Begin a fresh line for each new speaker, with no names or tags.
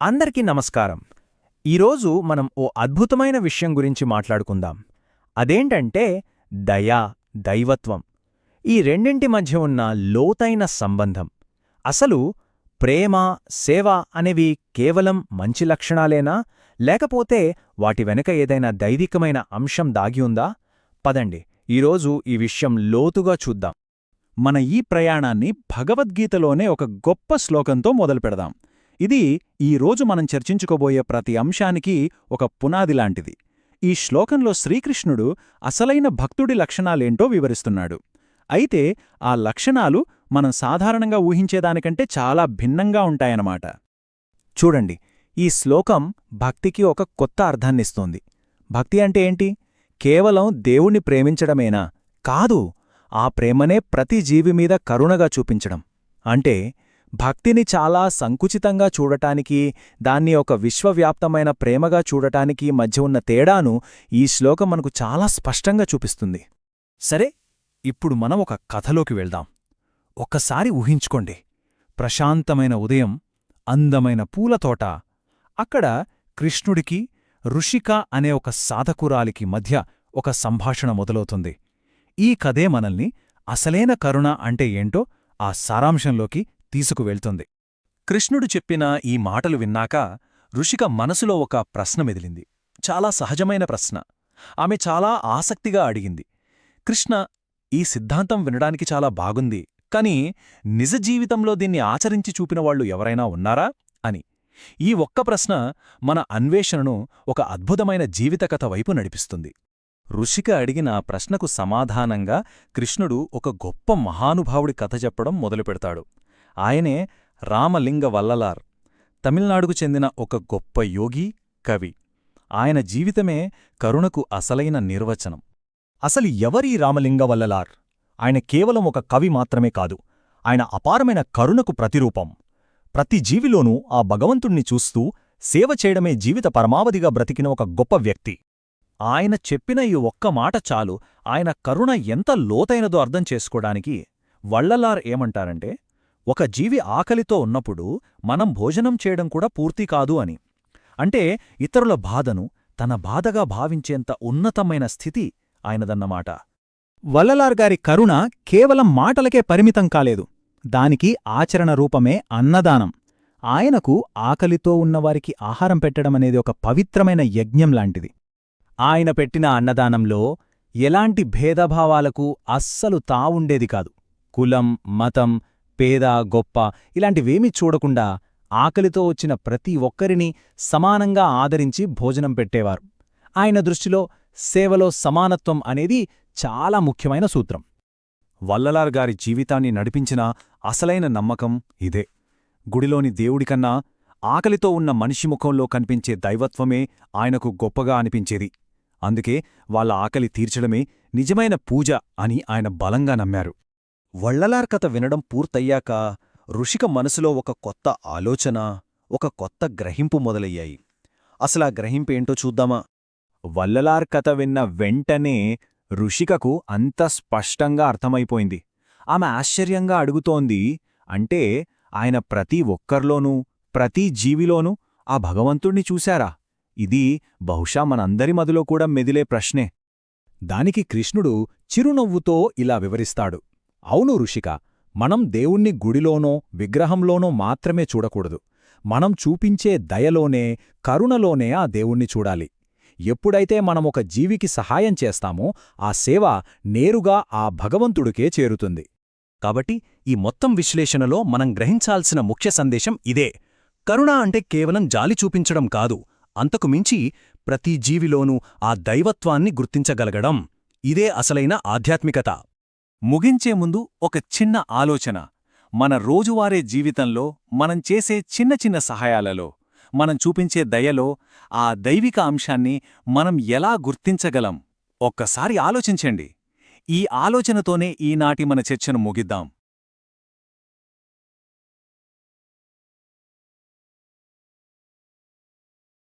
అందరికీ నమస్కారం. ఈరోజు మనం ఓ అద్భుతమైన విషయం గురించి మాట్లాడుకుందాం. అదేంటంటే దయ, దైవత్వం. ఈ రెండింటి మధ్య ఉన్న లోతైన సంబంధం. అసలు ప్రేమ, సేవ అనేవి కేవలం మంచి లక్షణాలేనా, లేకపోతే వాటి వెనుక ఏదైనా దైవికమైన అంశం దాగి ఉందా? పదండి, ఈరోజు ఈ విషయం లోతుగా చూద్దాం.
మన ఈ ప్రయాణాన్ని భగవద్గీతలోనే ఒక గొప్ప శ్లోకంతో మొదలుపెడదాం. ఇది ఈరోజు మనం చర్చించుకోబోయే ప్రతి అంశానికి ఒక పునాదిలాంటిది. ఈ శ్లోకంలో శ్రీకృష్ణుడు అసలైన భక్తుడి లక్షణాలేంటో వివరిస్తున్నాడు. అయితే ఆ లక్షణాలు మనం సాధారణంగా ఊహించేదానికంటే చాలా భిన్నంగా ఉంటాయన్నమాట.
చూడండి, ఈ శ్లోకం భక్తికి ఒక కొత్త అర్థాన్నిస్తోంది. భక్తి అంటే ఏంటి? కేవలం దేవుణ్ణి ప్రేమించడమేనా? కాదు, ఆ ప్రేమనే ప్రతి జీవి మీద కరుణగా చూపించడం. అంటే భక్తిని చాలా సంకుచితంగా చూడటానికి, దాన్ని ఒక విశ్వవ్యాప్తమైన ప్రేమగా చూడటానికి మధ్య ఉన్న తేడాను ఈ శ్లోకం మనకు చాలా స్పష్టంగా చూపిస్తుంది. సరే, ఇప్పుడు మనం ఒక కథలోకి వెళ్దాం. ఒక్కసారి ఊహించుకోండి, ప్రశాంతమైన ఉదయం, అందమైన పూలతోట. అక్కడ కృష్ణుడికి ఋషిక అనే ఒక సాధకురాలికి మధ్య ఒక సంభాషణ మొదలవుతుంది. ఈ కథే మనల్ని అసలైన కరుణ అంటే ఏంటో ఆ సారాంశంలోకి తీసుకువెళ్తుంది. కృష్ణుడు చెప్పిన ఈ మాటలు విన్నాక ఋషిక మనసులో ఒక ప్రశ్న మెదిలింది. చాలా సహజమైన ప్రశ్న. ఆమె చాలా ఆసక్తిగా అడిగింది, కృష్ణ, ఈ సిద్ధాంతం వినడానికి చాలా బాగుంది, కాని నిజ జీవితంలో దీన్ని ఆచరించి చూపినవాళ్లు ఎవరైనా ఉన్నారా అని. ఈ ఒక్క ప్రశ్న మన అన్వేషణను ఒక అద్భుతమైన జీవితకథ వైపు నడిపిస్తుంది. ఋషిక అడిగిన ప్రశ్నకు సమాధానంగా కృష్ణుడు ఒక గొప్ప మహానుభావుడి కథ చెప్పడం మొదలుపెడతాడు. ఆయనే రామలింగ వల్లలార్. తమిళనాడుకు చెందిన ఒక గొప్ప యోగి, కవి. ఆయన జీవితమే కరుణకు అసలైన నిర్వచనం.
అసలు ఎవరీ రామలింగ వల్లలార్? ఆయన కేవలం ఒక కవి మాత్రమే కాదు, ఆయన అపారమైన కరుణకు ప్రతిరూపం. ప్రతి జీవిలోనూ ఆ భగవంతుణ్ణి చూస్తూ సేవ చేయడమే జీవిత పరమావధిగా బ్రతికిన ఒక గొప్ప వ్యక్తి.
ఆయన చెప్పిన ఈ ఒక్క మాట చాలు ఆయన కరుణ ఎంత లోతైనదో అర్థం చేసుకోడానికి. వల్లలార్ ఏమంటారంటే, ఒక జీవి ఆకలితో ఉన్నప్పుడు మనం భోజనం చేయడం కూడా పూర్తి కాదు అని. అంటే ఇతరుల బాధను తన బాధగా భావించేంత ఉన్నతమైన స్థితి ఆయనదన్నమాట.
వల్లలార్ గారి కరుణ కేవలం మాటలకే పరిమితం కాలేదు, దానికి ఆచరణ రూపమే అన్నదానం. ఆయనకు ఆకలితో ఉన్నవారికి ఆహారం పెట్టడమనేది ఒక పవిత్రమైన యజ్ఞం లాంటిది. ఆయన పెట్టిన అన్నదానంలో ఎలాంటి భేదభావాలకు అస్సలు తావుండేది కాదు. కులం, మతం, పేద, గొప్ప ఇలాంటివేమీ చూడకుండా ఆకలితో వచ్చిన ప్రతి ఒక్కరినీ సమానంగా ఆదరించి భోజనం పెట్టేవారు. ఆయన దృష్టిలో సేవలో సమానత్వం అనేది చాలా ముఖ్యమైన సూత్రం.
వల్లలార్ గారి జీవితాన్ని నడిపించిన అసలైన నమ్మకం ఇదే. గుడిలోని దేవుడికన్నా ఆకలితో ఉన్న మనిషి ముఖంలో కనిపించే దైవత్వమే ఆయనకు గొప్పగా అనిపించేది. అందుకే వాళ్ళ ఆకలి తీర్చడమే నిజమైన పూజ అని ఆయన బలంగా నమ్మారు.
వల్లలార్ కథ వినడం పూర్తయ్యాక ఋషిక మనసులో ఒక కొత్త ఆలోచన, ఒక కొత్త గ్రహింపు మొదలయ్యాయి. అసలా గ్రహింపేంటో చూద్దామా?
వల్లలార్ కథ విన్న వెంటనే ఋషికకు అంత స్పష్టంగా అర్థమైపోయింది. ఆమె ఆశ్చర్యంగా అడుగుతోంది, అంటే ఆయన ప్రతి ఒక్కర్లోనూ, ప్రతి జీవిలోనూ ఆ భగవంతుణ్ణి చూశారా? ఇది బహుశా మనందరి మదిలో కూడా మెదిలే ప్రశ్నే. దానికి కృష్ణుడు చిరునవ్వుతో ఇలా వివరిస్తాడు. అవును ఋషిక, మనం దేవుణ్ణి గుడిలోనో విగ్రహంలోనో మాత్రమే చూడకూడదు. మనం చూపించే దయలోనే, కరుణలోనే ఆ దేవుణ్ణి చూడాలి. ఎప్పుడైతే మనమొక జీవికి సహాయం చేస్తామో ఆ సేవ నేరుగా ఆ భగవంతుడికే చేరుతుంది.
కాబట్టి ఈ మొత్తం విశ్లేషణలో మనం గ్రహించాల్సిన ముఖ్య సందేశం ఇదే. కరుణ అంటే కేవలం జాలి చూపించడం కాదు, అంతకు మించి ప్రతి జీవిలోనూ ఆ దైవత్వాన్ని గుర్తించగలగడం. ఇదే అసలైన ఆధ్యాత్మికత. ముగించే ముందు ఒక చిన్న ఆలోచన. మన రోజువారీ జీవితంలో మనం చేసే చిన్న చిన్న సహాయాలలో, మనం చూపించే దయలో ఆ దైవిక అంశాన్ని మనం ఎలా గుర్తించగలం? ఒక్కసారి ఆలోచించండి. ఈ ఆలోచనతోనే ఈనాటి మన చర్చను ముగిద్దాం.